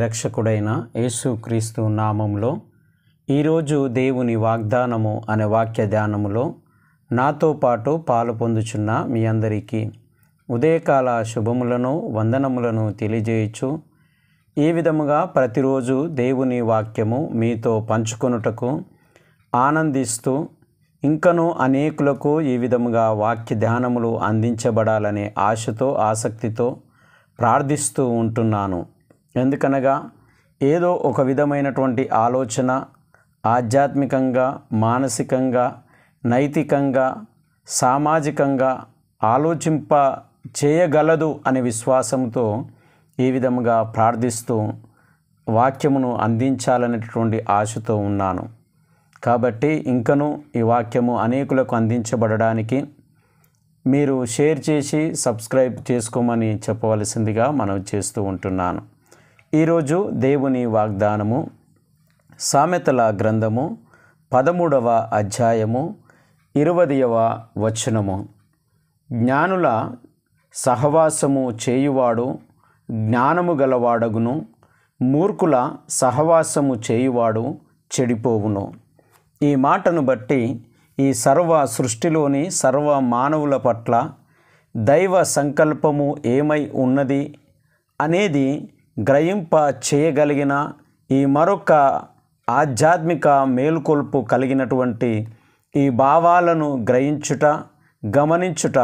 రక్షకుడైన యేసుక్రీస్తు నామములో ఈరోజు దేవుని వాగ్దానము అనే వాక్య ధ్యానములో నాతో పాటు పాలు పొందుచున్న మీ అందరికీ ఉదయకాల శుభములను వందనములను తెలియజేయచ్చు. ఈ విధముగా ప్రతిరోజు దేవుని వాక్యము మీతో పంచుకొనుటకు ఆనందిస్తూ ఇంకనూ అనేకులకు ఈ విధముగా వాక్య ధ్యానములు అందించబడాలనే ఆశతో ఆసక్తితో ప్రార్థిస్తూ ఉంటున్నాను. ఎందుకనగా ఏదో ఒక విధమైనటువంటి ఆలోచన ఆధ్యాత్మికంగా, మానసికంగా, నైతికంగా, సామాజికంగా ఆలోచింప చేయగలదు అనే విశ్వాసంతో ఈ విధముగా ప్రార్థిస్తూ వాక్యమును అందించాలనేటువంటి ఆశతో ఉన్నాను. కాబట్టి ఇంకనూ ఈ వాక్యము అనేకులకు అందించబడడానికి మీరు షేర్ చేసి సబ్స్క్రైబ్ చేసుకోమని చెప్పవలసిందిగా మనవి చేస్తూ ఉంటున్నాను. ఈరోజు దేవుని వాగ్దానము సామెతల గ్రంథము 13వ అధ్యాయము 20వ వచనము. జ్ఞానుల సహవాసము చేయువాడు జ్ఞానము గలవాడగును, మూర్ఖుల సహవాసము చేయువాడు చెడిపోవును. ఈ మాటను బట్టి ఈ సర్వ సృష్టిలోని సర్వ మానవుల పట్ల దైవ సంకల్పము ఏమై ఉన్నది అనేది గ్రహింప చేయగలిగిన ఈ మరొక ఆధ్యాత్మిక మేలుకొల్పు కలిగినటువంటి ఈ భావాలను గ్రహించుట, గమనించుట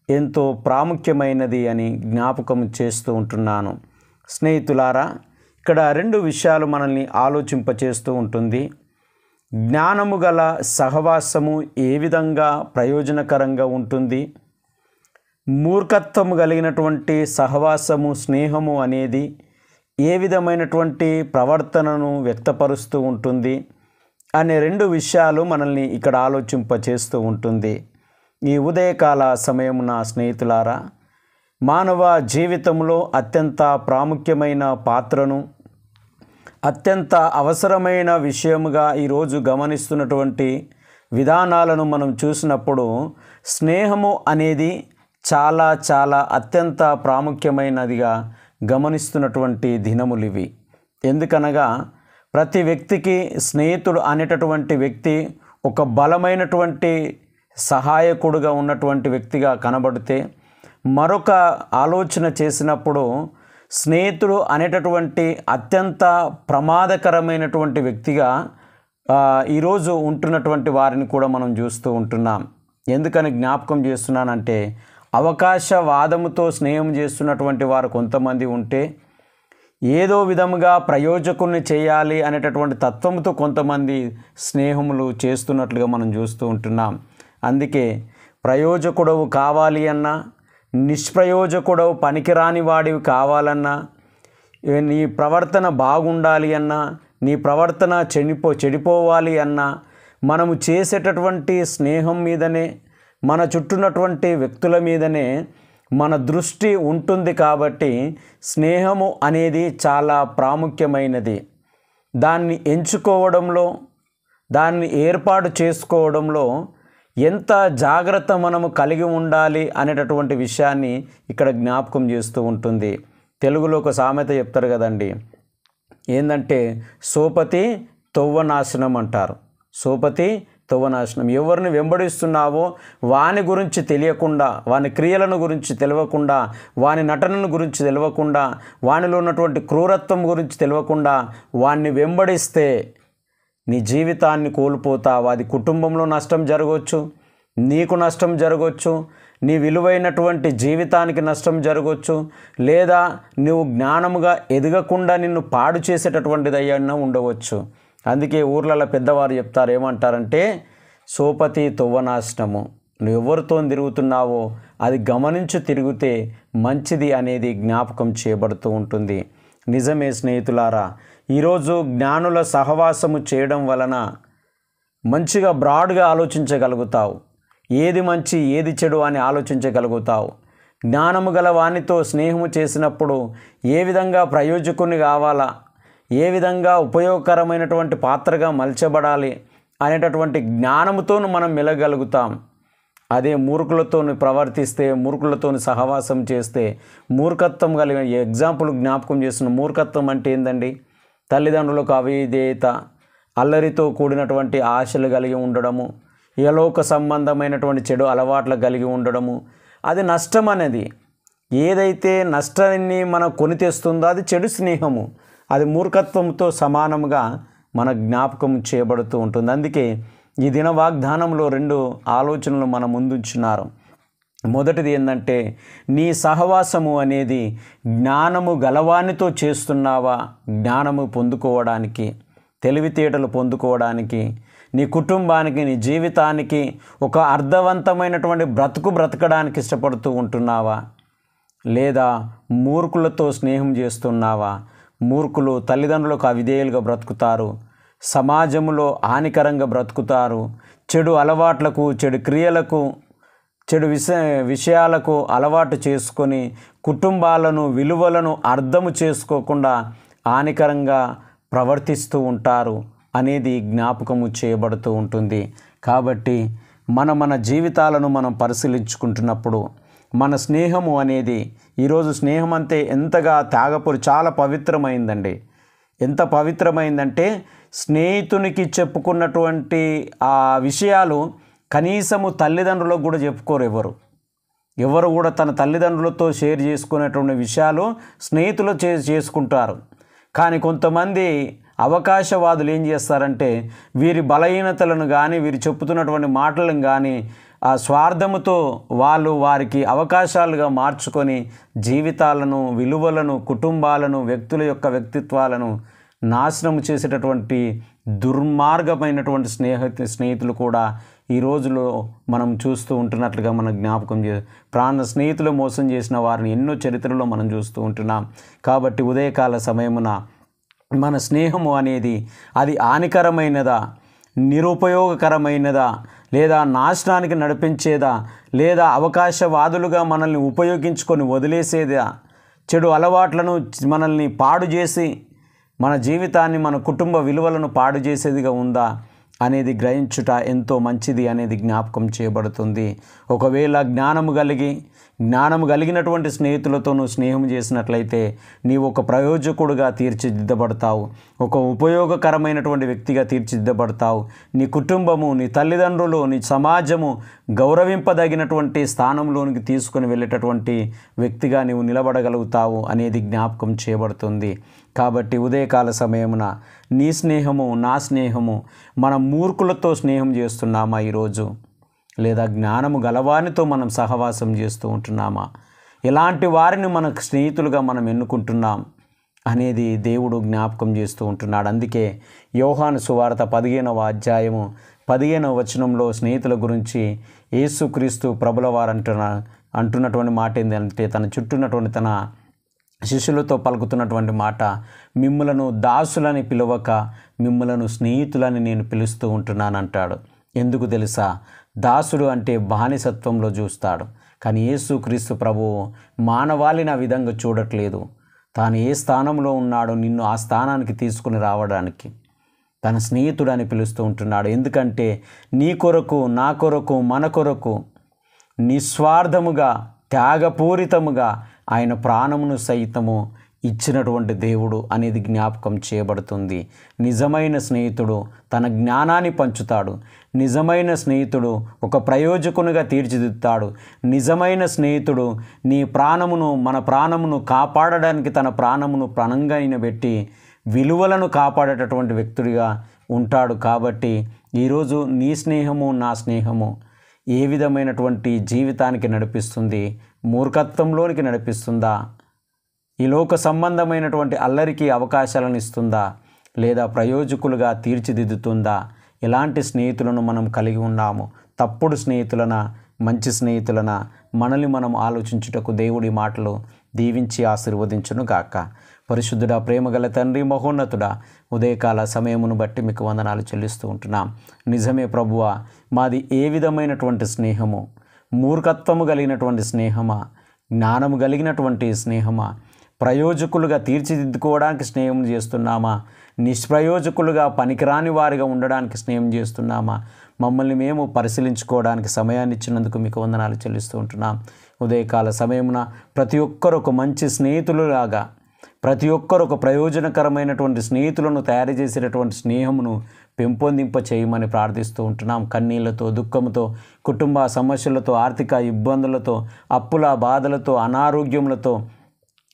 ఎంతో ప్రాముఖ్యమైనది అని జ్ఞాపకం చేస్తూ ఉంటున్నాను. స్నేహితులారా, ఇక్కడ రెండు విషయాలు మనల్ని ఆలోచింపచేస్తూ ఉంటుంది. జ్ఞానము గల సహవాసము ఏ విధంగా ప్రయోజనకరంగా ఉంటుంది, మూర్ఖత్వము కలిగినటువంటి సహవాసము, స్నేహము అనేది ఏ విధమైనటువంటి ప్రవర్తనను వ్యక్తపరుస్తూ ఉంటుంది అనే రెండు విషయాలు మనల్ని ఇక్కడ ఆలోచింపచేస్తూ ఉంటుంది. ఈ ఉదయకాల సమయమున స్నేహితులారా, మానవ జీవితంలో అత్యంత ప్రాముఖ్యమైన పాత్రను, అత్యంత అవసరమైన విషయముగా ఈరోజు గమనిస్తున్నటువంటి విధానాలను మనం చూసినప్పుడు స్నేహము అనేది చాలా చాలా అత్యంత ప్రాముఖ్యమైనదిగా గమనిస్తున్నటువంటి దినములు ఇవి. ఎందుకనగా ప్రతి వ్యక్తికి స్నేహితుడు అనేటటువంటి వ్యక్తి ఒక బలమైనటువంటి సహాయకుడుగా ఉన్నటువంటి వ్యక్తిగా కనబడితే, మరొక ఆలోచన చేసినప్పుడు స్నేహితుడు అనేటటువంటి అత్యంత ప్రమాదకరమైనటువంటి వ్యక్తిగా ఈరోజు ఉంటున్నటువంటి వారిని కూడా మనం చూస్తూ ఉంటున్నాం. ఎందుకని జ్ఞాపకం చేస్తున్నానంటే, అవకాశవాదముతో స్నేహం చేస్తున్నటువంటి వారు కొంతమంది ఉంటే, ఏదో విధముగా ప్రయోజకుల్ని చేయాలి అనేటటువంటి తత్వంతో కొంతమంది స్నేహములు చేస్తున్నట్లుగా మనం చూస్తూ ఉంటున్నాం. అందుకే ప్రయోజకుడవు కావాలి అన్నా, నిష్ప్రయోజకుడవు పనికిరాని వాడివి కావాలన్నా, నీ ప్రవర్తన బాగుండాలి అన్నా, నీ ప్రవర్తన చెడిపోవాలి అన్నా, మనము చేసేటటువంటి స్నేహం మీదనే, మన చుట్టూన్నటువంటి వ్యక్తుల మీదనే మన దృష్టి ఉంటుంది. కాబట్టి స్నేహము అనేది చాలా ప్రాముఖ్యమైనది. దాన్ని ఎంచుకోవడంలో, దాన్ని ఏర్పాటు చేసుకోవడంలో ఎంత జాగ్రత్త మనము కలిగి ఉండాలి అనేటటువంటి విషయాన్ని ఇక్కడ జ్ఞాపకం చేస్తూ ఉంటుంది. తెలుగులో ఒక సామెత చెప్తారు కదండి, ఏంటంటే సోపతి తొవ్వనాశనం అంటారు. సోపతి తొవ్వనాశనం. ఎవరిని వెంబడిస్తున్నావో వాని గురించి తెలియకుండా, వాని క్రియలను గురించి తెలియకుండా, వాని నటనను గురించి తెలియకుండా, వానిలో ఉన్నటువంటి క్రూరత్వం గురించి తెలియకుండా వాన్ని వెంబడిస్తే నీ జీవితాన్ని కోల్పోతావు. అది కుటుంబంలో నష్టం జరగవచ్చు, నీకు నష్టం జరగవచ్చు, నీ విలువైనటువంటి జీవితానికి నష్టం జరగవచ్చు, లేదా నువ్వు జ్ఞానముగా ఎదగకుండా నిన్ను పాడు చేసేటటువంటిది అయ్యన్నా ఉండవచ్చు. అందుకే ఊర్లలో పెద్దవారు చెప్తారు, ఏమంటారంటే సోపతి తొవ్వనాశనము. నువ్వు ఎవరితో తిరుగుతున్నావో అది గమనించి తిరిగితే మంచిది అనేది జ్ఞాపకం చేయబడుతూ ఉంటుంది. నిజమే స్నేహితులారా, ఈరోజు జ్ఞానుల సహవాసము చేయడం వలన మంచిగా బ్రాడ్గా ఆలోచించగలుగుతావు. ఏది మంచి ఏది చెడు అని ఆలోచించగలుగుతావు. జ్ఞానము గల వానితో స్నేహము చేసినప్పుడు ఏ విధంగా ప్రయోజకుని కావాలా, ఏ విధంగా ఉపయోగకరమైనటువంటి పాత్రగా మలచబడాలి అనేటటువంటి జ్ఞానముతోను మనం మెలగలుగుతాం. అదే మూర్ఖులతో ప్రవర్తిస్తే, మూర్ఖులతో సహవాసం చేస్తే మూర్ఖత్వం కలిగిన ఎగ్జాంపుల్ జ్ఞాపకం చేస్తున్న మూర్ఖత్వం అంటే ఏందండి? తల్లిదండ్రులకు అవిధేయత, అల్లరితో కూడినటువంటి ఆశలు కలిగి ఉండడము, ఇహలోక సంబంధమైనటువంటి చెడు అలవాట్లు కలిగి ఉండడము, అది నష్టం అనేది. ఏదైతే నష్టాన్ని మనం కొని తెస్తుందో అది చెడు స్నేహము, అది మూర్ఖత్వంతో సమానంగా మన జ్ఞాపకం చేయబడుతూ ఉంటుంది. అందుకే ఈ దిన వాగ్దానంలో 2 ఆలోచనలు మన ముందుంచున్నారు. మొదటిది ఏంటంటే, నీ సహవాసము అనేది జ్ఞానము గలవానితో చేస్తున్నావా? జ్ఞానము పొందుకోవడానికి, తెలివితేటలు పొందుకోవడానికి, నీ కుటుంబానికి, నీ జీవితానికి ఒక అర్థవంతమైనటువంటి బ్రతకడానికి ఇష్టపడుతూ ఉంటున్నావా? లేదా మూర్ఖులతో స్నేహం చేస్తున్నావా? మూర్ఖులు తల్లిదండ్రులకు అవిధేయులుగా బ్రతుకుతారు, సమాజంలో హానికరంగా బ్రతుకుతారు, చెడు అలవాట్లకు, చెడు క్రియలకు, చెడు విషయాలకు అలవాటు చేసుకొని కుటుంబాలను, విలువలను అర్థము చేసుకోకుండా హానికరంగా ప్రవర్తిస్తూ ఉంటారు అనేది జ్ఞాపకము చేయబడుతూ ఉంటుంది. కాబట్టి మన జీవితాలను మనం పరిశీలించుకుంటున్నప్పుడు మన స్నేహము అనేది, ఈరోజు స్నేహం అంతే ఎంతగా చాలా పవిత్రమైందండి. ఎంత పవిత్రమైందంటే, స్నేహితునికి చెప్పుకున్నటువంటి ఆ విషయాలు కనీసము తల్లిదండ్రులకు కూడా చెప్పుకోరు. ఎవరు కూడా తన తల్లిదండ్రులతో షేర్ చేసుకునేటువంటి విషయాలు స్నేహితులు చేసుకుంటారు. కానీ కొంతమంది అవకాశవాదులు ఏం చేస్తారంటే, వీరి బలహీనతలను కానీ, వీరు చెప్పుతున్నటువంటి మాటలను కానీ ఆ స్వార్థముతో వారికి అవకాశాలుగా మార్చుకొని జీవితాలను, విలువలను, కుటుంబాలను, వ్యక్తుల యొక్క వ్యక్తిత్వాలను నాశనం చేసేటటువంటి దుర్మార్గమైనటువంటి స్నేహితులు కూడా ఈ రోజులో మనం చూస్తూ ఉంటున్నట్లుగా మనం జ్ఞాపకం ప్రాణ స్నేహితులు మోసం చేసిన వారిని ఎన్నో చరిత్రలో మనం చూస్తూ ఉంటున్నాం. కాబట్టి ఉదయకాల సమయమున మన స్నేహము అనేది అది హానికరమైనదా, నిరుపయోగకరమైనదా, లేదా నాశనానికి నడిపించేదా, లేదా అవకాశవాదులుగా మనల్ని ఉపయోగించుకొని వదిలేసేదా, చెడు అలవాట్లను మనల్ని పాడు చేసి మన జీవితాన్ని, మన కుటుంబ విలువలను పాడు చేసేదిగా ఉందా అనేది గ్రహించుట ఎంతో మంచిది అనేది జ్ఞాపకం చేయబడుతుంది. ఒకవేళ జ్ఞానము కలిగినటువంటి స్నేహితులతో నువ్వు స్నేహం చేసినట్లయితే నీవు ఒక ప్రయోజకుడుగా తీర్చిదిద్దబడతావు, ఒక ఉపయోగకరమైనటువంటి వ్యక్తిగా తీర్చిదిద్దబడతావు. నీ కుటుంబము, నీ తల్లిదండ్రులు, నీ సమాజము గౌరవింపదగినటువంటి స్థానంలోనికి తీసుకొని వెళ్ళేటటువంటి వ్యక్తిగా నీవు నిలబడగలుగుతావు అనేది జ్ఞాపకం చేయబడుతుంది. కాబట్టి ఉదయకాల సమయమున నీ స్నేహము, నా స్నేహము, మనం మూర్ఖులతో స్నేహం చేస్తున్నామా ఈరోజు? లేదా జ్ఞానము గలవానితో మనం సహవాసం చేస్తూ ఉంటున్నామా? ఎలాంటి వారిని మన స్నేహితులుగా మనం ఎన్నుకుంటున్నాం అనేది దేవుడు జ్ఞాపకం చేస్తూ ఉంటున్నాడు. అందుకే యోహాను సువార్త 15వ అధ్యాయము 15వ వచనంలో స్నేహితుల గురించి యేసుక్రీస్తు ప్రభుల వారు అంటున్నటువంటి మాట ఏంటంటే, తన చుట్టూన్నటువంటి తన శిష్యులతో పలుకుతున్నటువంటి మాట, మిమ్ములను దాసులని పిలవక మిమ్ములను స్నేహితులని నేను పిలుస్తూ ఉంటున్నాను అంటాడు. ఎందుకు తెలుసా? దాసుడు అంటే బానిసత్వంలో చూస్తాడు. కానీ యేసుక్రీస్తు ప్రభువు మానవాళిని ఆ విధంగా చూడట్లేదు. తాను ఏ స్థానంలో ఉన్నాడో నిన్ను ఆ స్థానానికి తీసుకుని రావడానికి తన స్నేహితుడని పిలుస్తూ ఉంటున్నాడు. ఎందుకంటే నీ కొరకు, నా కొరకు, మన కొరకు నిస్వార్థముగా, త్యాగపూరితముగా ఆయన ప్రాణమును సైతము ఇచ్చినటువంటి దేవుడు అనేది జ్ఞాపకం చేయబడుతుంది. నిజమైన స్నేహితుడు తన జ్ఞానాన్ని పంచుతాడు. నిజమైన స్నేహితుడు ఒక ప్రయోజకునిగా తీర్చిదిద్దుతాడు. నిజమైన స్నేహితుడు నీ ప్రాణమును, మన ప్రాణమును కాపాడడానికి తన ప్రాణమును ప్రణంగా పెట్టి విలువలను కాపాడేటటువంటి వ్యక్తుడిగా ఉంటాడు. కాబట్టి ఈరోజు నీ స్నేహము, నా స్నేహము ఏ విధమైనటువంటి జీవితానికి నడిపిస్తుంది? మూర్ఖత్వంలోనికి నడిపిస్తుందా? ఈ లోక సంబంధమైనటువంటి అల్లరికి అవకాశాలను ఇస్తుందా? లేదా ప్రయోజకులుగా తీర్చిదిద్దుతుందా? ఎలాంటి స్నేహితులను మనం కలిగి ఉన్నాము? తప్పుడు స్నేహితులనా, మంచి స్నేహితులనా? మనల్ని మనం ఆలోచించుటకు దేవుడి మాటలు దీవించి ఆశీర్వదించును గాక. పరిశుద్ధుడా, ప్రేమగల తండ్రి, మహోన్నతుడా, ఉదయకాల సమయమును బట్టి మీకు వందనాలు చెల్లిస్తూ ఉంటున్నాం. నిజమే ప్రభువా, మాది ఏ విధమైనటువంటి స్నేహము? మూర్ఖత్వము కలిగినటువంటి స్నేహమా? జ్ఞానము కలిగినటువంటి స్నేహమా? ప్రయోజకులుగా తీర్చిదిద్దుకోవడానికి స్నేహం చేస్తున్నామా? నిష్ప్రయోజకులుగా పనికిరాని వారిగా ఉండడానికి స్నేహం చేస్తున్నామా? మమ్మల్ని మేము పరిశీలించుకోవడానికి సమయాన్ని ఇచ్చినందుకు మీకు వందనాలు చెల్లిస్తూ ఉంటున్నాం. ఉదయకాల సమయమున ప్రతి ఒక్కరు ఒక మంచి స్నేహితులులాగా, ప్రతి ఒక్కరు ఒక ప్రయోజనకరమైనటువంటి స్నేహితులను తయారు చేసేటటువంటి స్నేహమును పెంపొందింప చేయమని ప్రార్థిస్తూ ఉంటున్నాం. కన్నీళ్లతో, దుఃఖంతో, కుటుంబ సమస్యలతో, ఆర్థిక ఇబ్బందులతో, అప్పుల బాధలతో, అనారోగ్యములతో,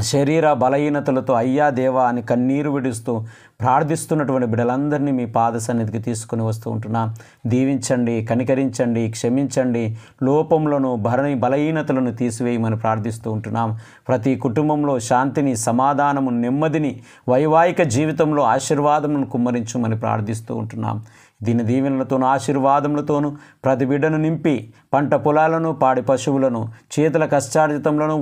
శరీర బలహీనతలతో అయ్యా దేవా అని కన్నీరు విడుస్తూ ప్రార్థిస్తున్నటువంటి బిడ్డలందరినీ మీ పాద సన్నిధికి తీసుకుని వస్తూ ఉంటున్నాం. దీవించండి, కనికరించండి, క్షమించండి, లోపములను బలహీనతలను తీసివేయమని ప్రార్థిస్తూ ఉంటున్నాం. ప్రతి కుటుంబంలో శాంతిని, సమాధానము, నెమ్మదిని, వైవాహిక జీవితంలో ఆశీర్వాదమును కుమ్మరించమని ప్రార్థిస్తూ ఉంటున్నాం. దీని దీవెనలతోనూ ఆశీర్వాదములతోనూ ప్రతి బిడ్డను నింపి పంట పొలాలను, పాడి పశువులను, చేతుల కష్టార్జితములను,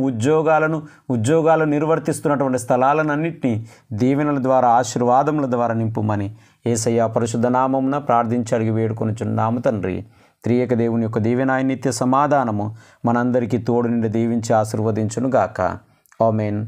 ఉద్యోగాలు నిర్వర్తిస్తున్నటువంటి స్థలాలన్నింటినీ దీవెనల ద్వారా, ఆశీర్వాదముల ద్వారా నింపుమని యేసయ్య పరిశుద్ధ నామమున ప్రార్థించి అడిగి వేడుకొనుచున్నాము తండ్రి. త్రియేక దేవుని యొక్క దీవెన, నిత్య సమాధానము మనందరికీ తోడు నుండి దీవించి ఆశీర్వదించును గాక. ఆమేన్.